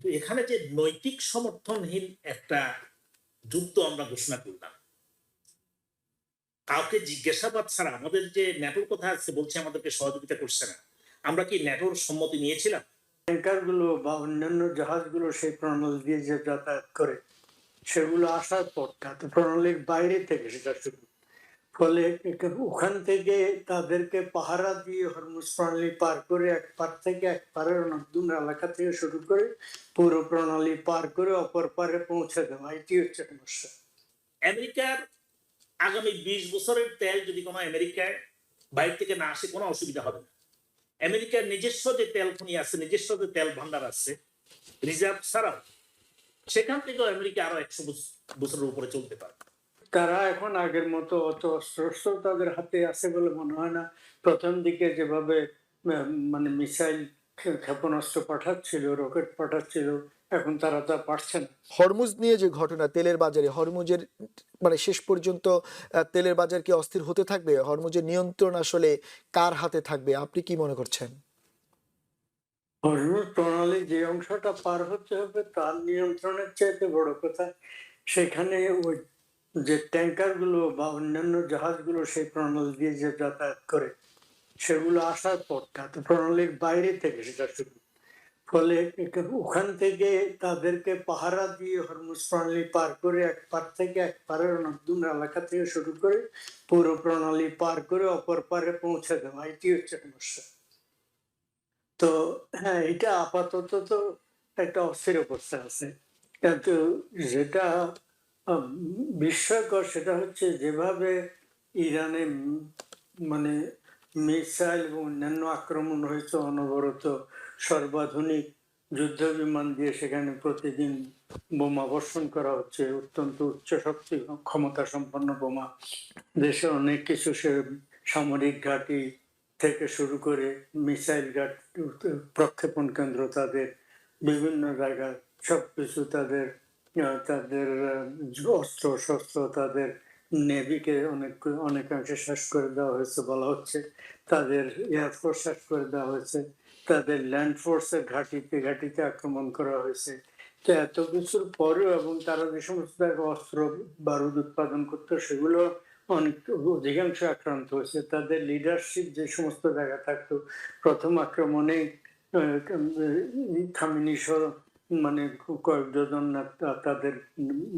কিন্তু এখানে যে নৈতিক সমর্থনহীন একটা যুদ্ধ আমরা ঘোষণা করলাম, কাউকে জিজ্ঞাসাবাদ ছাড়া, আমাদের যে ন্যাটোর কথা আছে বলছে আমাদেরকে সহযোগিতা করছে না, আমরা কি ন্যাটোর সম্মতি নিয়েছিলাম? ট্যাঙ্কার গুলো বা অন্যান্য জাহাজগুলো সেই প্রণালী দিয়ে যে যাতায়াত করে, সেগুলো আসার পর প্রণালীর বাইরে থেকে সেটা শুরু, ফলে ওখান থেকে তাদেরকে পাহারা দিয়ে হরমুজ প্রণালী পার করে এক পার থেকে এক পারের নতুন এলাকা থেকে শুরু করে পুরো প্রণালী পার করে অপর পারে পৌঁছে দেওয়া, এটি হচ্ছে সমস্যা। আমেরিকার আগামী 20 বছরের তেল যদি কোনো আমেরিকায় বাইরে থেকে না আসে, কোনো অসুবিধা হবে না। আমেরিকার নিজস্ব যে তেল খনি আছে, নিজস্ব যে তেল ভান্ডার আছে রিজার্ভ ছাড়াও, সেখান থেকেও আমেরিকা আরো 100 বছরের উপরে চলতে পারে। তারা এখন আগের মতো অত অস্ত্র তাদের হাতে আছে বলে মনে হয় না। প্রথম দিকে যেভাবে মানে মিসাইল ক্ষেপণাস্ত্র পাঠাচ্ছিল, রকেট পাঠাচ্ছিল, এখন তারা তা পারছে না। হরমুজ নিয়ে যে ঘটনা, তেলের বাজারে হরমুজের মানে শেষ পর্যন্ত তেলের বাজার কি অস্থির হতে থাকবে? হরমুজের নিয়ন্ত্রণ আসলে কার হাতে থাকবে, আপনি কি মনে করছেন? হরমুজ প্রণালী যে অংশটা পার হতে হবে তার নিয়ন্ত্রণের চাইতে বড় কথা সেখানে ওই যে ট্যাঙ্কার গুলো বা অন্যান্য জাহাজগুলো সেই প্রণালী দিয়ে যে যাতায়াত করে, সেগুলো আসার পর প্রণালীর বাইরে থেকে সেটা শুরু, ফলে ওখান থেকে তাদেরকে পাহারা দিয়ে হরমুজ প্রণালী পার করে এক পার থেকে এক পারের নতুন এলাকা থেকে শুরু করে পুরো প্রণালী পার করে অপর পারে পৌঁছে দেওয়া, এটি হচ্ছে সমস্যা। তো হ্যাঁ, এটা আপাতত তো একটা অস্থির অবস্থা আছে, কিন্তু যেটা বিস্ময়কর সেটা হচ্ছে যেভাবে ইরানে মানে মিসাইল এবং অন্যান্য আক্রমণ হয়েছে অনবরত, সর্বাধুনিক যুদ্ধ বিমান দিয়ে সেখানে প্রতিদিন বোমা বর্ষণ করা হচ্ছে, অত্যন্ত উচ্চ শক্তি ক্ষমতা সম্পন্ন বোমা। দেশে অনেক কিছু সে সামরিক ঘাঁটি থেকে শুরু করে মিসাইল ঘাঁটি, প্রক্ষেপণ কেন্দ্র, তাদের বিভিন্ন জায়গায় সবকিছু তাদের তাদের অস্ত্র শস্ত্র, তাদের নেভিকে অনেকাংশে শেষ করে দেওয়া হয়েছে বলা হচ্ছে, তাদের এয়ারফোর্স শেষ করে দেওয়া হয়েছে, তাদের ল্যান্ড ফোর্সের ঘাঁটিতে আক্রমণ করা হয়েছে। তো এত কিছুর পরেও, এবং তারা যে সমস্ত অস্ত্র বারুদ উৎপাদন করতো সেগুলো অনেক অধিকাংশ আক্রান্ত হয়েছে। তাদের লিডারশিপ যে সমস্ত জায়গা থাকতো, প্রথম আক্রমণে খামেনি সহ মানে কয়েক ডজন তাদের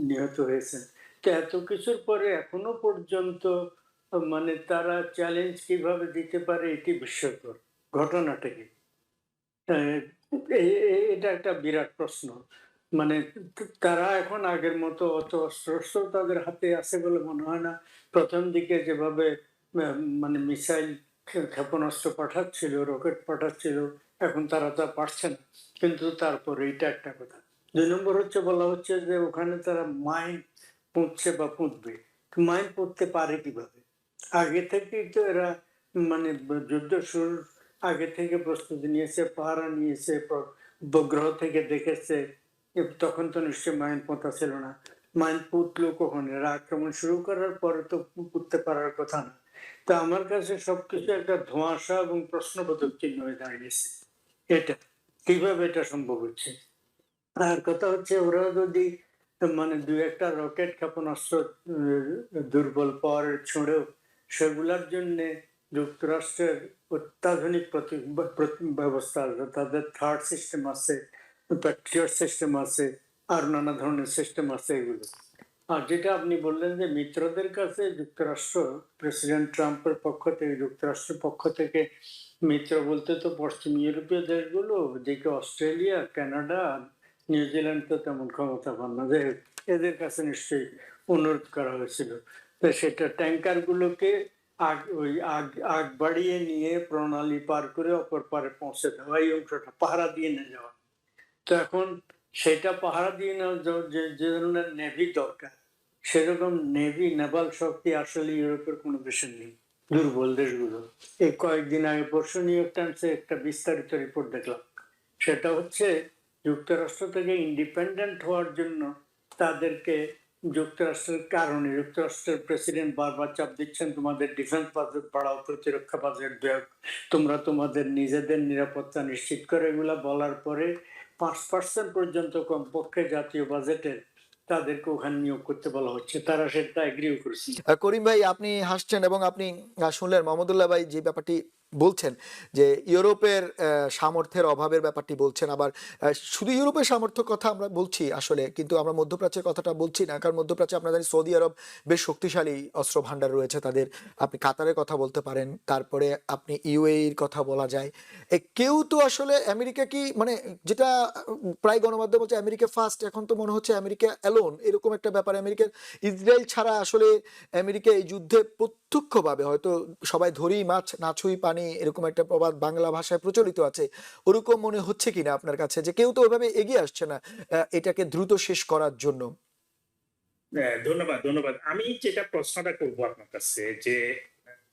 নিহত হয়েছে। তো এত কিছুর পরে এখনো পর্যন্ত মানে তারা চ্যালেঞ্জ কিভাবে দিতে পারে, এটি বিস্ময়কর। ঘটনাটা কি, এটা একটা বিরাট প্রশ্ন। মানে তারা এখন আগের মতো অত অস্ত্র তাদের হাতে আছে বলে মনে হয় না। প্রথম দিকে যেভাবে মানে মিসাইল ক্ষেপণাস্ত্র পাঠাচ্ছিল, রকেট পাঠাচ্ছিল, এখন তারা তা পারছে না। কিন্তু তারপরে এটা একটা কথা। 2 নম্বর হচ্ছে, বলা হচ্ছে যে ওখানে তারা মাইন পুঁতছে বা পুঁতবে। মাইন পুঁততে পারে কিভাবে? আগে থেকেই তো এরা মানে যুদ্ধ শুরুর আগে থেকে প্রস্তুতি নিয়েছে, পাহারা নিয়েছে, উপগ্রহ থেকে দেখেছে। তখন তো নিশ্চয়ই মাইন পোঁতা ছিল না। মাইন পুঁতলো কখন? এরা আক্রমণ শুরু করার পরে তো পুঁততে পারার কথা না। তা আমার কাছে সবকিছু একটা ধোঁয়াশা এবং প্রশ্নবোধক চিহ্ন হয়ে দাঁড়িয়েছে। এটা কিভাবে এটা সম্ভব হচ্ছে? আর কথা হচ্ছে, ওরা যদি মানে 2-1টা রকেট ক্ষেপণাস্ত্র দুর্বল পাওয়ারের ছুঁড়েও, সেগুলার জন্য যুক্তরাষ্ট্রের অত্যাধুনিক ব্যবস্থা আছে। তাদের থার্ড সিস্টেম আছে, প্যাট্রিয়ট সিস্টেম আছে, আর নানা ধরনের সিস্টেম আছে এগুলো। আর যেটা আপনি বললেন যে মিত্রদের কাছে যুক্তরাষ্ট্র, প্রেসিডেন্ট ট্রাম্পের পক্ষ থেকে, যুক্তরাষ্ট্রের পক্ষ থেকে মিত্র বলতে তো পশ্চিম ইউরোপীয় দেশগুলো, ওদিকে অস্ট্রেলিয়া, কানাডা, নিউজিল্যান্ড তো তেমন ক্ষমতা পান না, যে এদের কাছে নিশ্চয়ই অনুরোধ করা হয়েছিল। তো সেটা ট্যাঙ্কার গুলোকে আগ বাড়িয়ে নিয়ে প্রণালী পার করে অপর পারে পৌঁছে দেওয়া, এই অংশটা পাহারা দিয়ে নিয়ে যাওয়া। তো এখন সেটা পাহারা দিয়ে নেওয়ার যে ধরনের নেভি দরকার, সেরকম নেভি, নেভাল শক্তি আসলে ইউরোপের কোনো দেশের নেই, দুর্বল দেশগুলো। এই কয়েকদিন আগে পরশু নিউ ইয়র্ক টাইমসে একটা বিস্তারিত রিপোর্ট দেখলাম। সেটা হচ্ছে যুক্তরাষ্ট্র থেকে ইন্ডিপেন্ডেন্ট হওয়ার জন্য তাদেরকে যুক্তরাষ্ট্রের কারণে যুক্তরাষ্ট্রের প্রেসিডেন্ট বারবার চাপ দিচ্ছেন, তোমাদের ডিফেন্স বাজেট বাড়াও, প্রতিরক্ষা বাজেট দেও, তোমরা তোমাদের নিজেদের নিরাপত্তা নিশ্চিত করে, এগুলা বলার পরে 5% পর্যন্ত কমপক্ষে জাতীয় বাজেটের তাদেরকে ওখানে নিয়োগ করতে বলা হচ্ছে, তারা সেটা এগ্রিও করেছে। করিম ভাই, আপনি হাসছেন এবং আপনি শুনলেন মাহমুদুল্লাহ ভাই যে ব্যাপারটি বলছেন যে ইউরোপের সামর্থ্যের অভাবের ব্যাপারটি বলছেন। আবার শুধু ইউরোপের সামর্থ্য কথা আমরা বলছি আসলে, কিন্তু আমরা মধ্যপ্রাচ্যের কথাটা বলছি না, কারণ মধ্যপ্রাচ্যে আপনারা জানেন সৌদি আরব বেশ শক্তিশালী অস্ত্র ভান্ডার রয়েছে তাদের। আপনি কাতারের কথা বলতে পারেন, তারপরে আপনি ইউএইর কথা বলা যায়। কেউ তো আসলে আমেরিকা কি মানে যেটা প্রায় গণমাধ্যম বলছে আমেরিকা ফার্স্ট, এখন তো মনে হচ্ছে আমেরিকা অ্যালোন, এরকম একটা ব্যাপার। আমেরিকার ইসরায়েল ছাড়া আসলে আমেরিকা এই যুদ্ধে প্রত্যক্ষভাবে, হয়তো সবাই ধরেই মাছ না ছুঁই পানি এরকম একটা প্রবাদ বাংলা ভাষায় প্রচলিত আছে, ওরকম মনে হচ্ছে কিনা আপনার কাছে যে কেউ তো ওইভাবে এগিয়ে আসছে না এটাকে দ্রুত শেষ করার জন্য? ধন্যবাদ ধন্যবাদ। আমি যেটা প্রশ্নটা করবো আপনার কাছে, যে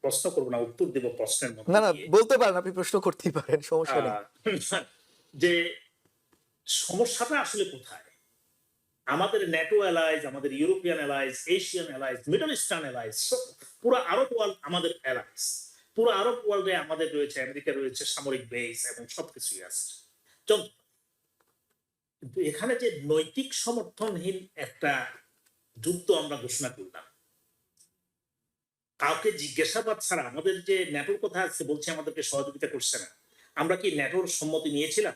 প্রশ্ন করবো না, উত্তর দেব প্রশ্নের না মধ্যে না, দিয়ে। বলতে পারেন, আপনি প্রশ্ন করতেই পারেন, সমস্যা নেই। যে সমস্যাটা আসলে কোথায়? আমাদের ন্যাটো অ্যালাইজ, আমাদের European allies, Asian allies, middle eastern allies, পুরো আরব ওয়ার্ল্ড আমাদের অ্যালাইজ। পুরো আরব ওয়ার্ল্ডে আমাদের রয়েছে, আমেরিকা রয়েছে সামরিক বেস এবং সবকিছুই আছে। কিন্তু এখানে যে নৈতিক সমর্থনহীন একটা যুদ্ধ আমরা ঘোষণা করলাম, কাউকে জিজ্ঞাসাবাদ ছাড়া, আমাদের যে ন্যাটোর কথা আছে বলছে আমাদেরকে সহযোগিতা করছে না, আমরা কি ন্যাটোর সম্মতি নিয়েছিলাম?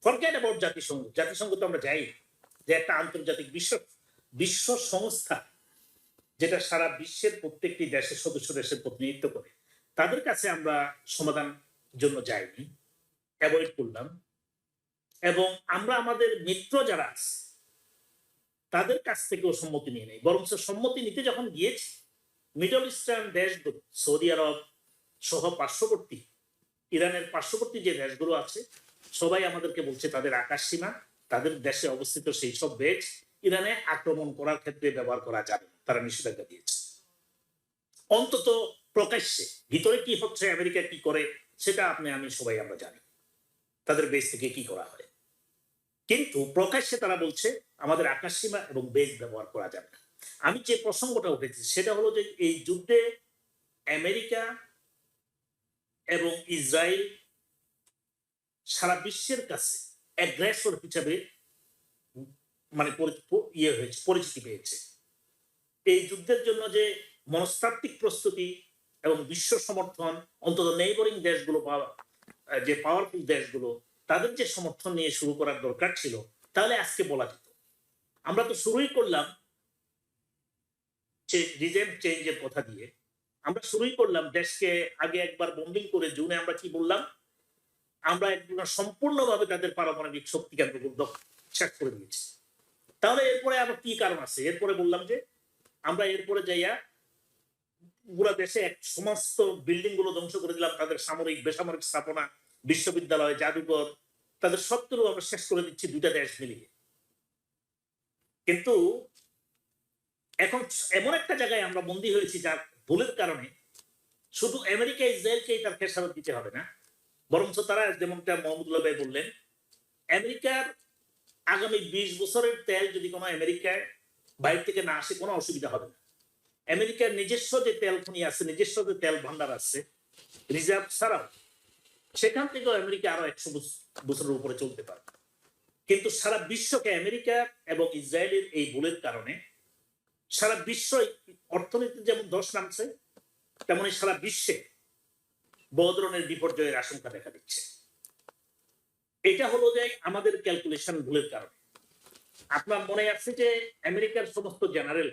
ফরগেট অ্যাবাউট জাতিসংঘ, জাতিসংঘ তো আমরা যাই, যে একটা আন্তর্জাতিক বিশ্ব সংস্থা যেটা সারা বিশ্বের প্রত্যেকটি দেশের সদস্য দেশের প্রতিনিধিত্ব করে, তাদের কাছে আমরা সমাধান জন্য যাইনি, অ্যাভয়েড করলাম। এবং আমরা আমাদের মিত্র যারা আছে তাদের কাছ থেকেও সম্মতি নিয়ে নেই, বরং সম্মতি নিতে যখন গিয়েছি, মিডল ইস্টার্ন দেশগুলো, সৌদি আরব সহ পার্শ্ববর্তী, ইরানের পার্শ্ববর্তী যে দেশগুলো আছে, সবাই আমাদেরকে বলছে তাদের আকাশ সীমা, তাদের দেশে অবস্থিত সেই সব বেজ ইরানে আক্রমণ করার ক্ষেত্রে ব্যবহার করা যাবে না, তারা নিষেধাজ্ঞা দিয়েছে। অন্তত প্রকাশ্যে, ভিতরে কি হচ্ছে, আমেরিকা কি করে, সেটা আপনি আমি সবাই আমরা জানি, তাদের বেজ থেকে কি করা হয়। কিন্তু প্রকাশ্যে তারা বলছে আমাদের আকাশ সীমা এবং বেজ ব্যবহার করা যাবে না। আমি যে প্রসঙ্গটা উঠেছি সেটা হলো যে এই যুদ্ধে আমেরিকা এবং ইসরায়েল সারা বিশ্বের কাছে অ্যাগ্রেসর হিসাবে মানে পরিচিতি পেয়েছে। এই যুদ্ধের জন্য যে মনস্তাত্ত্বিক প্রস্তুতি এবং বিশ্ব সমর্থন, অন্তত নেইবরিং দেশগুলো বা যে পাওয়ারফুল দেশগুলো, তাদের যে সমর্থন নিয়ে শুরু করার দরকার ছিল, তাহলে আজকে বলা যেত। আমরা তো শুরুই করলাম রিজেম চেঞ্জের কথা দিয়ে, আমরা শুরুই করলাম দেশকে আগে একবার বম্বিং করে জুনে আমরা কি বললাম, আমরা একদম সম্পূর্ণভাবে তাদের পারমাণবিক শক্তি কেন্দ্রগুলো শেষ করে দিয়েছি। তাহলে এরপরে আবার কি কারণ আছে? এরপরে বললাম যে আমরা এরপরে যাইয়া পুরো দেশে এক সমস্ত বিল্ডিং গুলো ধ্বংস করে দিলাম, তাদের সামরিক বেসামরিক স্থাপনা, বিশ্ববিদ্যালয়, জাদুঘর, তাদের সবগুলো আমরা শেষ করে দিচ্ছি দুইটা দেশ মিলিয়ে। কিন্তু এখন এমন একটা জায়গায় আমরা বন্দী হয়েছি যার ভুলের কারণে শুধু আমেরিকা ইসরায়েলকেই তার খেসারত দিতে হবে না, বরঞ্চ তারা যেমনটা মাহমুদুল্লাহ ভাই বললেন, আমেরিকার আগামী 20 বছরের তেল যদি কোনো আমেরিকায় বাইরে থেকে না আসে কোনো অসুবিধা হবে না। আমেরিকার নিজস্ব যে তেল খনি আছে, নিজস্ব যে তেল ভান্ডার আছে রিজার্ভ ছাড়াও, সেখান থেকেও আমেরিকা আরো 100 বছরের উপরে চলতে পারে। কিন্তু সারা বিশ্বকে আমেরিকা এবং ইসরায়েলের এই ভুলের কারণে সারা বিশ্ব অর্থনীতি যেমন ধস নামছে, তেমনি সারা বিশ্বে বড় ধরনের বিপর্যয়ের আশঙ্কা দেখা দিচ্ছে। এটা হলো যে আমাদের ক্যালকুলেশন ভুলের কারণে। আপনার মনে আছে যে আমেরিকার সমস্ত জেনারেল,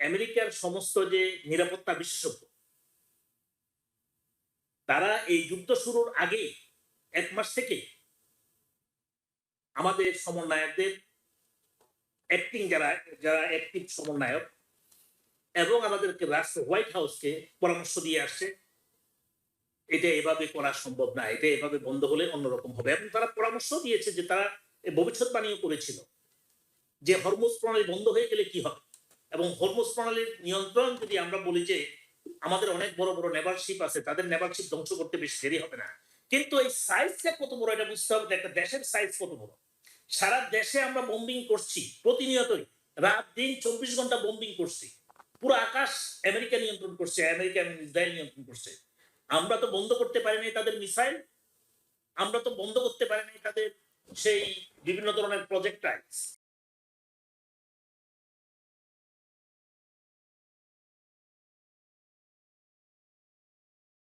আমেরিকার সমস্ত যে নিরাপত্তা বিশেষজ্ঞ, তারা এই যুদ্ধ শুরুর আগে 1 মাস থেকে আমাদের সমন্বয়কদের অ্যাক্টিং যারা অ্যাক্টিভ সমন্বয়ক এবং আমাদেরকে হোয়াইট হাউসকে পরামর্শ দিয়ে আসছে এটা এভাবে করা সম্ভব না, এটা এভাবে বন্ধ হলে অন্যরকম হবে। এবং তারা পরামর্শ দিয়েছে যে তারা ভবিষ্যৎবাণীও করেছিল যে হরমুজ প্রণালী বন্ধ হয়ে গেলে কি হবে, এবং হরমুজ প্রণালীর নিয়ন্ত্রণ যদি আমরা বলি যে আমাদের অনেক বড় বড় নেভাল শিপ আছে, তাদের নেভাল শিপ ধ্বংস করতে বেশি দেরি হবে না। কিন্তু এই সাইজটা কত বড় এটা বুঝতে হবে, একটা দেশের সাইজ কত বড়। সারা দেশে আমরা বোম্বিং করছি প্রতিনিয়তই, রাত দিন 24 ঘন্টা বোম্বিং করছি, পুরো আকাশ আমেরিকা নিয়ন্ত্রণ করছে, আমেরিকা এবং ইসরায়েল নিয়ন্ত্রণ করছে। আমরা তো বন্ধ করতে পারিনি তাদের মিসাইল, আমরা তো বন্ধ করতে পারিনি তাদের সেই বিভিন্ন ধরনের প্রজেক্টাইলস।